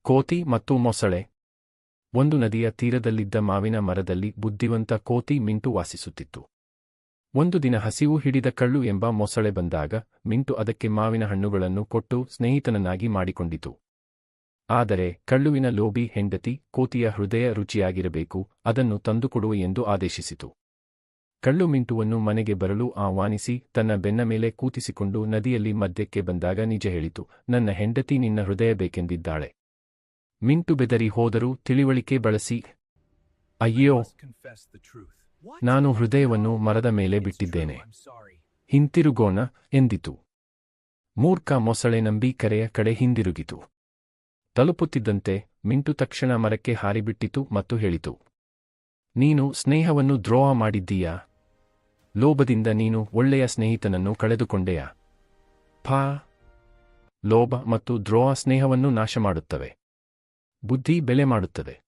ಕೋತಿ ಮತ್ತು ಮೊಸಳೆ. ಒಂದು ನದಿಯ ತೀರದಲ್ಲಿದ್ದ ಮಾವಿನ ಮರದಲ್ಲಿ ಬುದ್ಧಿವಂತ ಕೋತಿ ಮಿಂಟು ವಾಸಿಸುತ್ತಿತ್ತು. ಒಂದು ದಿನ ಹಸಿವು ಹಿಡಿದ ಕಳ್ಳು ಎಂಬ ಮೊಸಳೆ ಬಂದಾಗ ಮಿಂಟು ಅದಕ್ಕೆ ಮಾವಿನ ಹಣ್ಣುಗಳನ್ನು ಕೊಟ್ಟು ಸ್ನೇಹಿತನನ್ನಾಗಿ ಮಾಡಿಕೊಂಡಿತು. ಆದರೆ ಕಳ್ಳುವಿನ ಲೋಭಿ ಹೆಂಡತಿ ಕೋತಿಯ ಹೃದಯ ರುಚಿಯಾಗಿರಬೇಕು, ಅದನ್ನು ತಂದುಕೊಡು ಎಂದು ಆದೇಶಿಸಿತು. ಕಳ್ಳು ಮಿಂಟುವನ್ನು ಮನೆಗೆ ಬರಲು ಆಹ್ವಾನಿಸಿ ತನ್ನ ಬೆನ್ನ ಮೇಲೆ ಕೂತಿಸಿಕೊಂಡು ನದಿಯಲ್ಲಿ ಮಧ್ಯಕ್ಕೆ ಬಂದಾಗ ನಿಜ ಹೇಳಿತು, ನನ್ನ ಹೆಂಡತಿ ನಿನ್ನ ಹೃದಯ ಬೇಕೆಂದಿದ್ದಾಳೆ. ಮಿಂಟು ಬೆದರಿ ಹೋದರೂ ತಿಳಿವಳಿಕೆ ಬಳಸಿ, ಅಯ್ಯೋ, ನಾನು ಹೃದಯವನ್ನು ಮರದ ಮೇಲೆ ಬಿಟ್ಟಿದ್ದೇನೆ, ಹಿಂತಿರುಗೋಣ ಎಂದಿತು. ಮೂರ್ಖ ಮೊಸಳೆ ನಂಬಿ ಕೆರೆಯ ಕಡೆ ಹಿಂದಿರುಗಿತು. ತಲುಪುತ್ತಿದ್ದಂತೆ ಮಿಂಟು ತಕ್ಷಣ ಮರಕ್ಕೆ ಹಾರಿಬಿಟ್ಟಿತು ಮತ್ತು ಹೇಳಿತು, ನೀನು ಸ್ನೇಹವನ್ನು ದ್ರೋಹ ಮಾಡಿದ್ದೀಯಾ? ಲೋಭದಿಂದ ನೀನು ಒಳ್ಳೆಯ ಸ್ನೇಹಿತನನ್ನು ಕಳೆದುಕೊಂಡೆಯಾ? ಫಾ. ಲೋಭ ಮತ್ತು ದ್ರೋಹ ಸ್ನೇಹವನ್ನು ನಾಶ ಮಾಡುತ್ತವೆ, ಬುದ್ಧಿ ಬೆಲೆ ಮಾಡುತ್ತದೆ.